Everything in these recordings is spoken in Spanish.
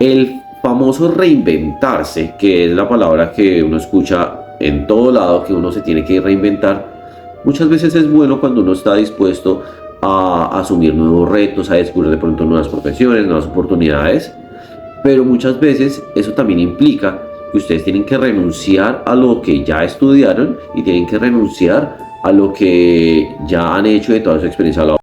El famoso reinventarse, que es la palabra que uno escucha en todo lado, que uno se tiene que reinventar, muchas veces es bueno cuando uno está dispuesto a asumir nuevos retos, a descubrir de pronto nuevas profesiones, nuevas oportunidades, pero muchas veces eso también implica que ustedes tienen que renunciar a lo que ya estudiaron y tienen que renunciar a lo que ya han hecho de toda su experiencia laboral.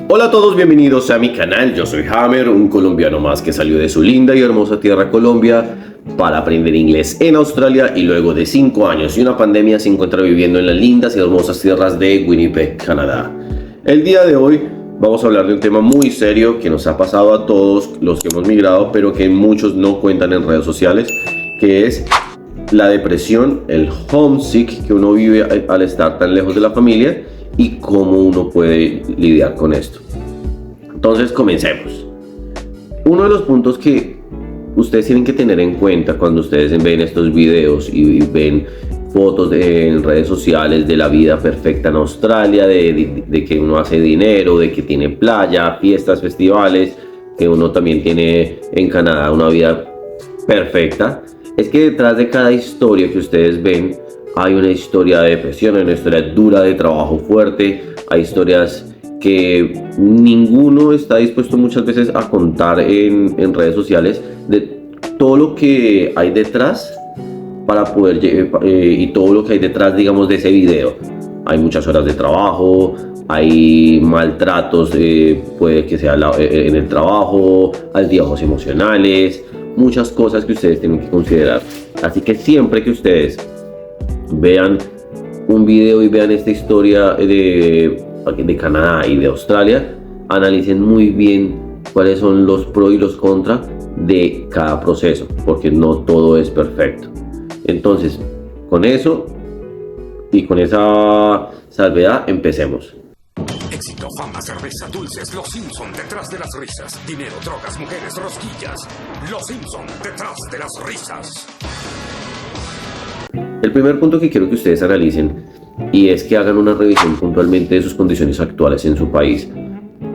Hola a todos, bienvenidos a mi canal. Yo soy Hammer, un colombiano más que salió de su linda y hermosa tierra Colombia para aprender inglés en Australia y luego de 5 años y una pandemia se encuentra viviendo en las lindas y hermosas tierras de Winnipeg, Canadá. El día de hoy vamos a hablar de un tema muy serio que nos ha pasado a todos los que hemos migrado, pero que muchos no cuentan en redes sociales, que es la depresión, el homesick que uno vive al estar tan lejos de la familia y cómo uno puede lidiar con esto. Entonces comencemos. Uno de los puntos que ustedes tienen que tener en cuenta cuando ustedes ven estos videos y ven fotos en redes sociales de la vida perfecta en Australia, de que uno hace dinero, de que tiene playa, fiestas, festivales, que uno también tiene en Canadá una vida perfecta, es que detrás de cada historia que ustedes ven hay una historia de depresión, hay una historia dura de trabajo fuerte, hay historias que ninguno está dispuesto muchas veces a contar en redes sociales de todo lo que hay detrás para poder y todo lo que hay detrás, digamos, de ese video. Hay muchas horas de trabajo, hay maltratos, puede que sea en el trabajo, altibajos emocionales, muchas cosas que ustedes tienen que considerar. Así que siempre que ustedes vean un video y vean esta historia de Canadá y de Australia, analicen muy bien cuáles son los pros y los contras de cada proceso, porque no todo es perfecto. Entonces, con eso y con esa salvedad, empecemos. Éxito, fama, cerveza, dulces, Los Simpson detrás de las risas. Dinero, drogas, mujeres, rosquillas. Los Simpson detrás de las risas. El primer punto que quiero que ustedes analicen y es que hagan una revisión puntualmente de sus condiciones actuales en su país.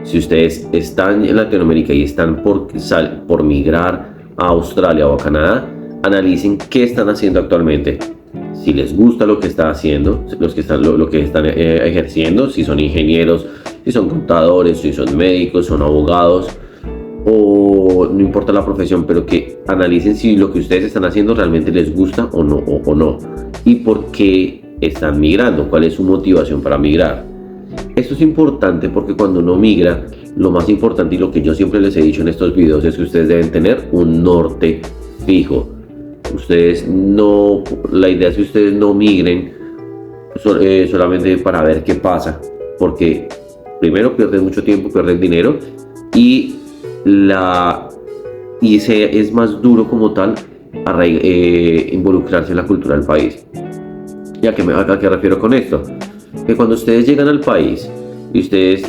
Si ustedes están en Latinoamérica y están por migrar a Australia o a Canadá, analicen qué están haciendo actualmente. Si les gusta lo que están haciendo, lo que están ejerciendo, si son ingenieros, si son contadores, si son médicos, son abogados, o no importa la profesión, pero que analicen si lo que ustedes están haciendo realmente les gusta o no, y por qué están migrando, cuál es su motivación para migrar. Esto es importante porque cuando uno migra, lo más importante y lo que yo siempre les he dicho en estos videos es que ustedes deben tener un norte fijo. La idea es que ustedes no migren solamente para ver qué pasa, porque primero pierden mucho tiempo, pierden dinero y es más duro como tal involucrarse en la cultura del país. ¿A qué refiero con esto? Que cuando ustedes llegan al país y ustedes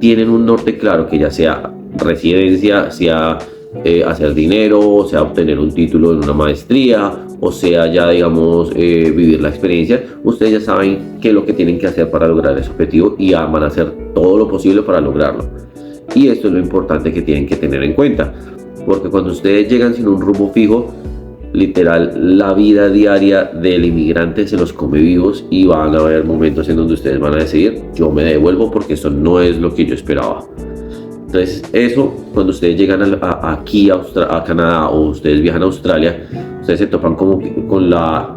tienen un norte claro, que ya sea residencia, sea hacer dinero, sea obtener un título en una maestría, o sea ya digamos vivir la experiencia, ustedes ya saben qué es lo que tienen que hacer para lograr ese objetivo y van a hacer todo lo posible para lograrlo. Y esto es lo importante que tienen que tener en cuenta, porque cuando ustedes llegan sin un rumbo fijo, literal, la vida diaria del inmigrante se los come vivos y van a haber momentos en donde ustedes van a decidir, yo me devuelvo porque esto no es lo que yo esperaba. Entonces eso, cuando ustedes llegan aquí a Canadá o ustedes viajan a Australia, ustedes se topan con la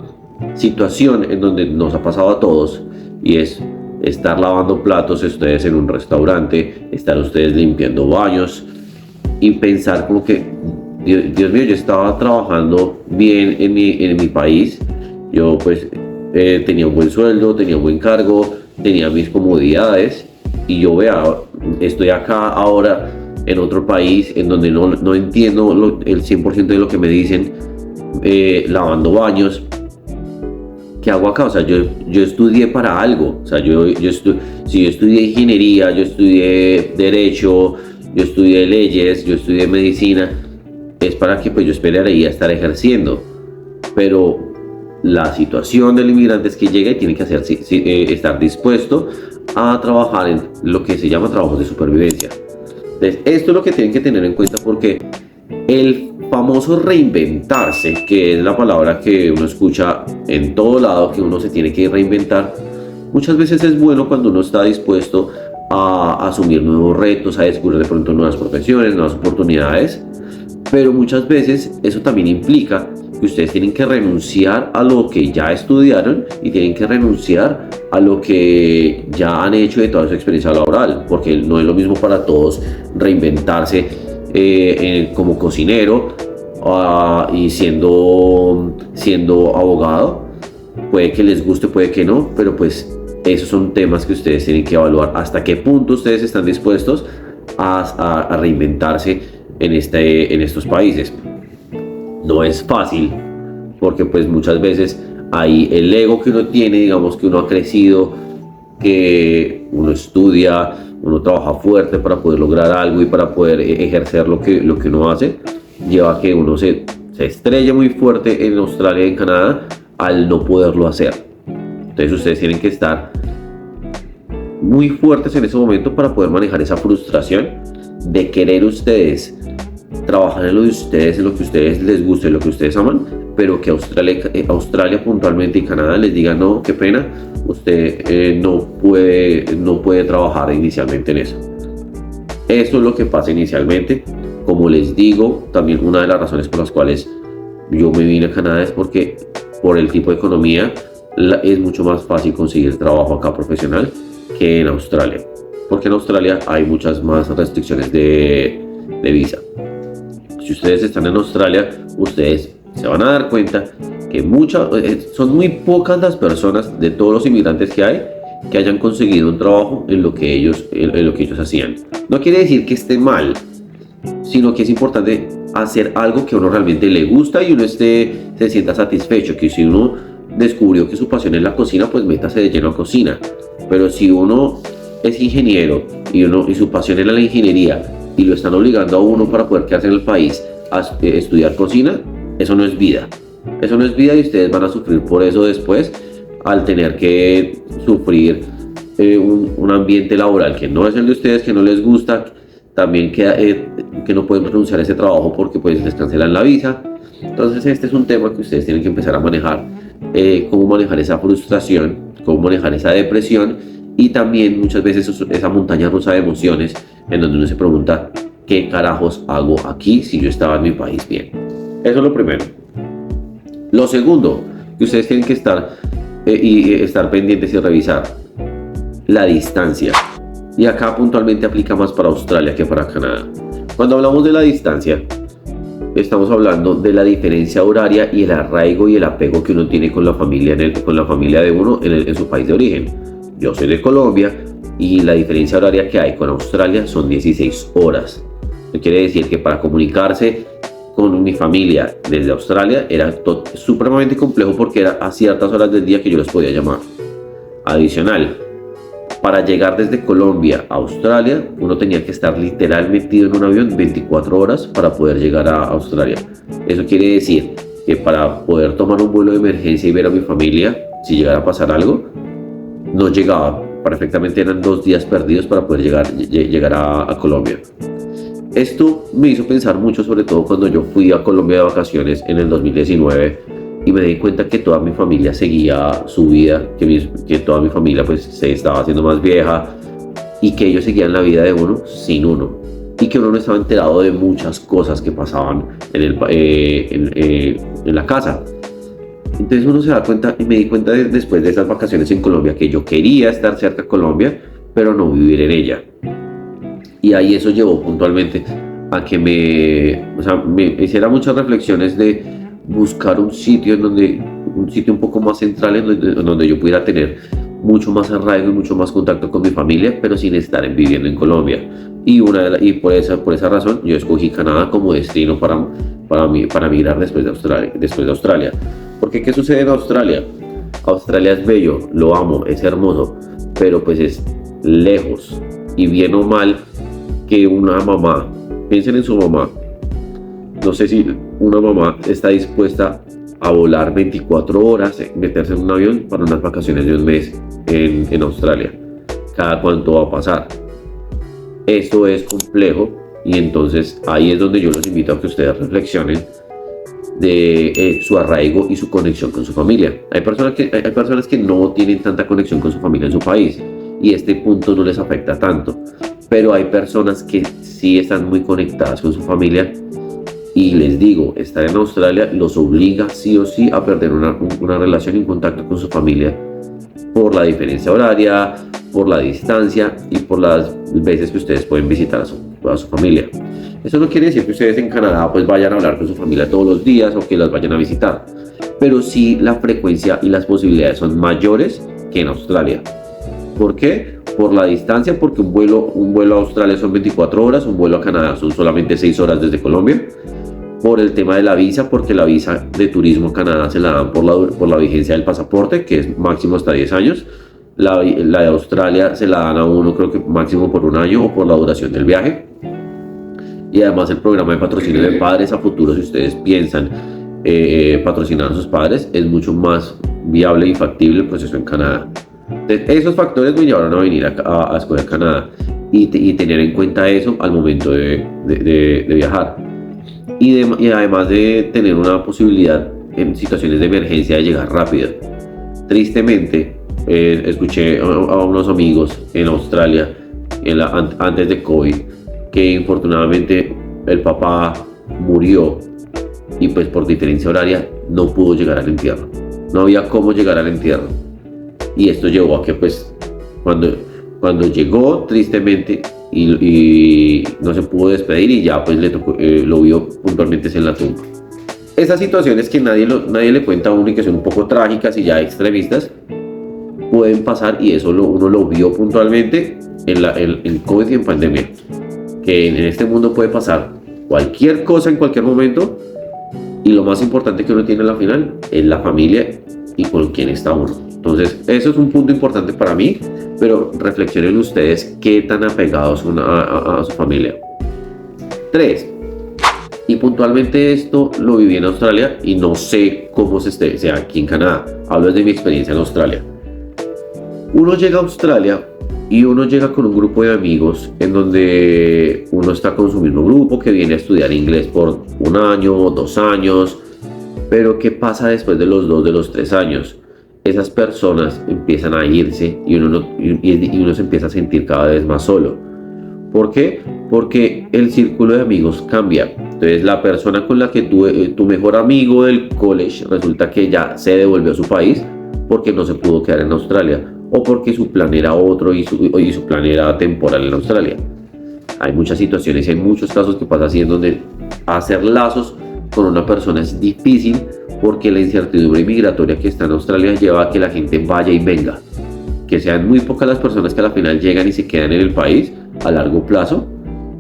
situación en donde nos ha pasado a todos, y es estar lavando platos ustedes en un restaurante, estar ustedes limpiando baños y pensar como que Dios mío, yo estaba trabajando bien en mi país, yo pues tenía un buen sueldo, tenía un buen cargo, tenía mis comodidades, y yo estoy acá ahora en otro país en donde no entiendo el 100% de lo que me dicen, lavando baños. ¿Qué hago acá? O sea, yo estudié para algo. O sea, si yo estudié ingeniería, yo estudié derecho, yo estudié leyes, yo estudié medicina, es para que pues yo esperaría estar ejerciendo. Pero la situación del inmigrante es que llega y tiene que estar dispuesto a trabajar en lo que se llama trabajos de supervivencia. Entonces, esto es lo que tienen que tener en cuenta, porque el famoso reinventarse, que es la palabra que uno escucha en todo lado, que uno se tiene que reinventar, muchas veces es bueno cuando uno está dispuesto a asumir nuevos retos, a descubrir de pronto nuevas profesiones, nuevas oportunidades, pero muchas veces eso también implica que ustedes tienen que renunciar a lo que ya estudiaron y tienen que renunciar a lo que ya han hecho de toda su experiencia laboral, porque no es lo mismo para todos reinventarse como cocinero y siendo abogado. Puede que les guste, puede que no, pero pues esos son temas que ustedes tienen que evaluar hasta qué punto ustedes están dispuestos a reinventarse en estos países. No es fácil, porque pues muchas veces hay el ego que uno tiene, digamos que uno ha crecido, que uno estudia, uno trabaja fuerte para poder lograr algo y para poder ejercer lo que uno hace, lleva a que uno se estrella muy fuerte en Australia y en Canadá al no poderlo hacer. Entonces ustedes tienen que estar muy fuertes en ese momento para poder manejar esa frustración de querer ustedes trabajar en lo de ustedes, en lo que a ustedes les gusta, en lo que ustedes aman, pero que Australia puntualmente y Canadá les digan no, qué pena, usted no puede trabajar inicialmente en eso. Eso es lo que pasa inicialmente. Como les digo, también una de las razones por las cuales yo me vine a Canadá es porque por el tipo de economía es mucho más fácil conseguir trabajo acá profesional que en Australia, porque en Australia hay muchas más restricciones de visa. Si ustedes están en Australia, ustedes se van a dar cuenta que son muy pocas las personas de todos los inmigrantes que hay que hayan conseguido un trabajo en lo que ellos hacían. No quiere decir que esté mal, sino que es importante hacer algo que a uno realmente le gusta y uno se sienta satisfecho. Que si uno descubrió que su pasión es la cocina, pues métase de lleno a cocina. Pero si uno es ingeniero y su pasión era la ingeniería y lo están obligando a uno para poder quedarse en el país a estudiar cocina, eso no es vida. Eso no es vida y ustedes van a sufrir por eso después, al tener que sufrir un ambiente laboral que no es el de ustedes, que no les gusta, también que no pueden renunciar a ese trabajo porque pues les cancelan la visa. Entonces este es un tema que ustedes tienen que empezar a manejar, cómo manejar esa frustración, cómo manejar esa depresión y también muchas veces esa montaña rusa de emociones en donde uno se pregunta ¿qué carajos hago aquí si yo estaba en mi país bien? Eso es lo primero. Lo segundo que ustedes tienen que estar pendientes y revisar, la distancia. Y acá puntualmente aplica más para Australia que para Canadá. Cuando hablamos de la distancia, estamos hablando de la diferencia horaria y el arraigo y el apego que uno tiene con la familia, con la familia de uno en su país de origen. Yo soy de Colombia y la diferencia horaria que hay con Australia son 16 horas. Eso quiere decir que para comunicarse con mi familia desde Australia era supremamente complejo, porque era a ciertas horas del día que yo los podía llamar. Adicional, para llegar desde Colombia a Australia, uno tenía que estar literal metido en un avión 24 horas para poder llegar a Australia. Eso quiere decir que para poder tomar un vuelo de emergencia y ver a mi familia, si llegara a pasar algo, no llegaba. Perfectamente eran 2 días perdidos para poder llegar a Colombia. Esto me hizo pensar mucho, sobre todo cuando yo fui a Colombia de vacaciones en el 2019 y me di cuenta que toda mi familia seguía su vida, que toda mi familia pues se estaba haciendo más vieja y que ellos seguían la vida de uno sin uno, y que uno no estaba enterado de muchas cosas que pasaban en la casa. Entonces uno se da cuenta, y me di cuenta después de esas vacaciones en Colombia, que yo quería estar cerca de Colombia, pero no vivir en ella. Y ahí eso llevó puntualmente a que me hiciera muchas reflexiones de buscar un sitio un poco más central en donde yo pudiera tener mucho más arraigo y mucho más contacto con mi familia, pero sin estar viviendo en Colombia. Y por esa razón yo escogí Canadá como destino para migrar después de Australia. Porque ¿qué sucede en Australia? Australia es bello, lo amo, es hermoso, pero pues es lejos. Y bien o mal que una mamá, piensen en su mamá, no sé si una mamá está dispuesta a volar 24 horas, meterse en un avión para unas vacaciones de un mes en Australia. ¿Cada cuánto va a pasar? Esto es complejo y entonces ahí es donde yo los invito a que ustedes reflexionen de su arraigo y su conexión con su familia. Hay personas que no tienen tanta conexión con su familia en su país y este punto no les afecta tanto, pero hay personas que sí están muy conectadas con su familia y les digo, estar en Australia los obliga sí o sí a perder una relación y un contacto con su familia por la diferencia horaria, por la distancia y por las veces que ustedes pueden visitar a su familia. Eso no quiere decir que ustedes en Canadá pues vayan a hablar con su familia todos los días o que las vayan a visitar, pero sí la frecuencia y las posibilidades son mayores que en Australia. ¿Por qué? Por la distancia, porque un vuelo a Australia son 24 horas, un vuelo a Canadá son solamente 6 horas desde Colombia. Por el tema de la visa, porque la visa de turismo a Canadá se la dan por la vigencia del pasaporte, que es máximo hasta 10 años. La de Australia se la dan a uno, creo que máximo por un año o por la duración del viaje. Y además el programa de patrocinio de padres a futuro, si ustedes piensan patrocinar a sus padres, es mucho más viable y factible el proceso en Canadá. Entonces, esos factores me llevaron a venir a escoger Canadá y tener en cuenta eso al momento de viajar. Y además de tener una posibilidad en situaciones de emergencia de llegar rápido. Tristemente, escuché a unos amigos en Australia antes de COVID que infortunadamente el papá murió y pues por diferencia horaria no pudo llegar al entierro. No había cómo llegar al entierro. Y esto llevó a que pues cuando llegó tristemente y no se pudo despedir y ya pues le tocó, lo vio puntualmente en la tumba. Esas situaciones que nadie le cuenta a uno y que son un poco trágicas y ya extremistas pueden pasar y eso uno lo vio puntualmente en COVID y en pandemia, que en este mundo puede pasar cualquier cosa en cualquier momento y lo más importante que uno tiene a la final es la familia y con quién está uno. Entonces eso es un punto importante para mí, pero reflexionen ustedes qué tan apegados son a su familia. 3. Y puntualmente esto lo viví en Australia y no sé cómo sea aquí en Canadá. Hablo de mi experiencia en Australia. Uno llega a Australia y uno llega con un grupo de amigos en donde uno está con su mismo grupo que viene a estudiar inglés por 1 año, 2 años, pero ¿qué pasa después de los 2, de los 3 años? Esas personas empiezan a irse y uno se empieza a sentir cada vez más solo. ¿Por qué? Porque el círculo de amigos cambia. Entonces la persona con la que tu mejor amigo del college resulta que ya se devolvió a su país porque no se pudo quedar en Australia o porque su plan era otro y su plan era temporal en Australia. Hay muchas situaciones y hay muchos casos que pasa así en donde hacer lazos con una persona es difícil porque la incertidumbre migratoria que está en Australia lleva a que la gente vaya y venga, que sean muy pocas las personas que a la final llegan y se quedan en el país a largo plazo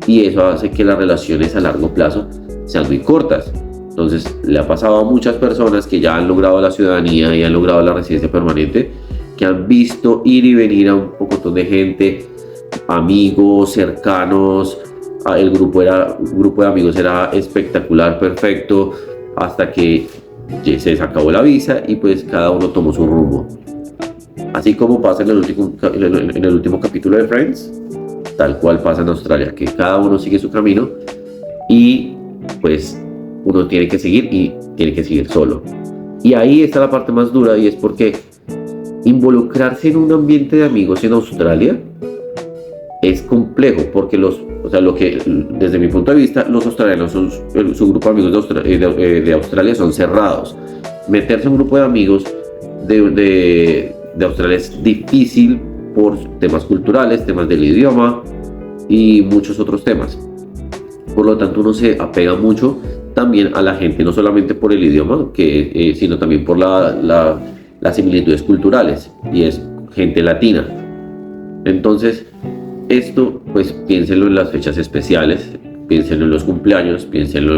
y eso hace que las relaciones a largo plazo sean muy cortas. Entonces le ha pasado a muchas personas que ya han logrado la ciudadanía y han logrado la residencia permanente, que han visto ir y venir a un poco de gente, amigos, cercanos. El grupo de amigos era espectacular, perfecto, hasta que se acabó la visa y pues cada uno tomó su rumbo. Así como pasa en el último capítulo de Friends, tal cual pasa en Australia, que cada uno sigue su camino y pues uno tiene que seguir y tiene que seguir solo. Y ahí está la parte más dura y es porque involucrarse en un ambiente de amigos en Australia es complejo porque lo que desde mi punto de vista los australianos su grupo de amigos de Australia son cerrados. Meterse en un grupo de amigos de Australia es difícil por temas culturales, temas del idioma y muchos otros temas. Por lo tanto uno se apega mucho también a la gente, no solamente por el idioma, sino también por las similitudes culturales y es gente latina. Entonces esto, pues piénsenlo en las fechas especiales, piénsenlo en los cumpleaños, piénsenlo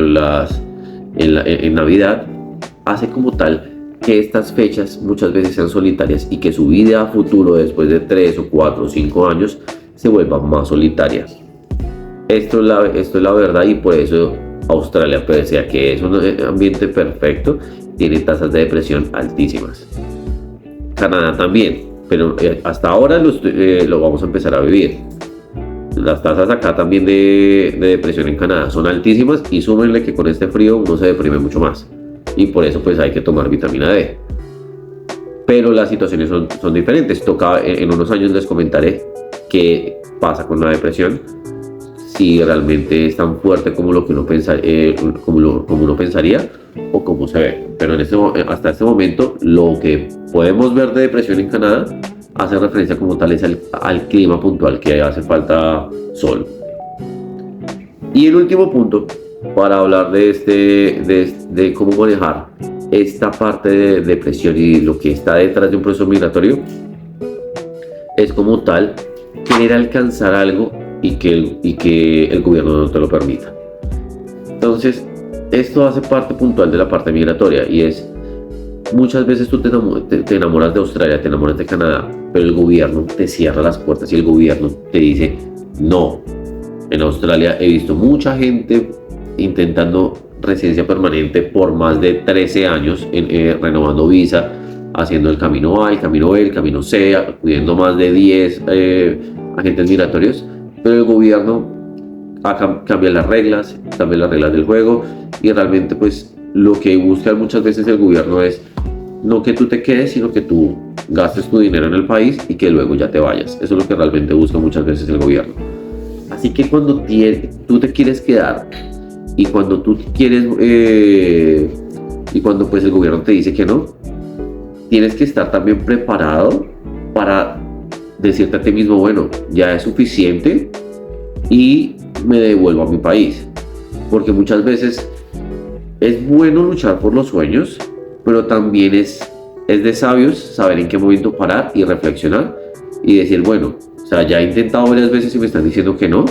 en Navidad. Hace como tal que estas fechas muchas veces sean solitarias y que su vida a futuro, después de 3 o 4 o 5 años, se vuelva más solitaria. Esto es la verdad y por eso Australia, pese a que es un ambiente perfecto, tiene tasas de depresión altísimas. Canadá también, pero hasta ahora lo vamos a empezar a vivir. Las tasas acá también de depresión en Canadá son altísimas, y súmenle que con este frío uno se deprime mucho más, y por eso pues hay que tomar vitamina D. Pero las situaciones son diferentes. En unos años les comentaré qué pasa con la depresión, si realmente es tan fuerte como lo que uno como uno pensaría o como se ve. Pero hasta este momento lo que podemos ver de depresión en Canadá hace referencia como tal es al clima puntual, que hace falta sol. Y el último punto para hablar de cómo manejar esta parte de depresión y lo que está detrás de un proceso migratorio es como tal querer alcanzar algo y que el gobierno no te lo permita. Entonces, esto hace parte puntual de la parte migratoria, y es muchas veces tú te enamoras de Australia, te enamoras de Canadá, pero el gobierno te cierra las puertas y el gobierno te dice no. En Australia he visto mucha gente intentando residencia permanente por más de 13 años, renovando visa, haciendo el camino A, el camino B, el camino C, acudiendo más de 10 agentes migratorios, pero el gobierno cambia las reglas del juego, y realmente pues lo que busca muchas veces el gobierno es no que tú te quedes, sino que tú gastes tu dinero en el país y que luego ya te vayas. Eso es lo que realmente busca muchas veces el gobierno. Así que cuando tú te quieres quedar, y cuando tú quieres y cuando pues el gobierno te dice que no, tienes que estar también preparado para decirte a ti mismo, bueno, ya es suficiente y me devuelvo a mi país. Porque muchas veces es bueno luchar por los sueños, pero también es de sabios saber en qué momento parar y reflexionar y decir, bueno, o sea, ya he intentado varias veces y me están diciendo que no,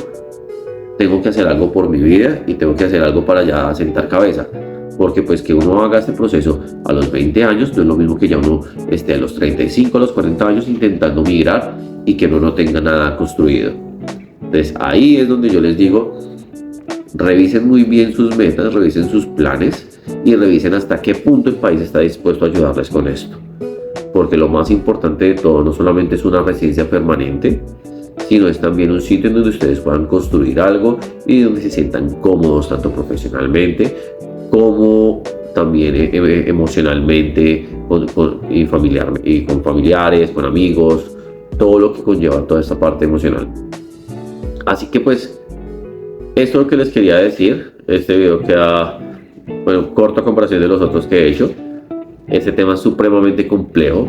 tengo que hacer algo por mi vida y tengo que hacer algo para ya sentar cabeza. Porque pues que uno haga este proceso a los 20 años no es lo mismo que ya uno esté a los 35, a los 40 años intentando migrar y que uno no tenga nada construido. Entonces ahí es donde yo les digo, revisen muy bien sus metas, revisen sus planes y revisen hasta qué punto el país está dispuesto a ayudarles con esto. Porque lo más importante de todo no solamente es una residencia permanente, sino es también un sitio en donde ustedes puedan construir algo y donde se sientan cómodos tanto profesionalmente como también emocionalmente y con familiares, con amigos, todo lo que conlleva toda esta parte emocional. Así que pues esto es lo que les quería decir. Este video queda corto a comparación de los otros que he hecho. Este tema es supremamente complejo.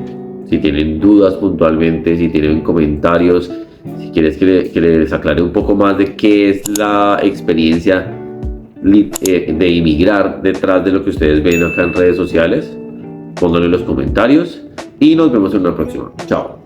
Si tienen dudas puntualmente, si tienen comentarios, si quieres que les aclare un poco más de qué es la experiencia de inmigrar detrás de lo que ustedes ven acá en redes sociales, pónganlo en los comentarios y nos vemos en una próxima. Chao.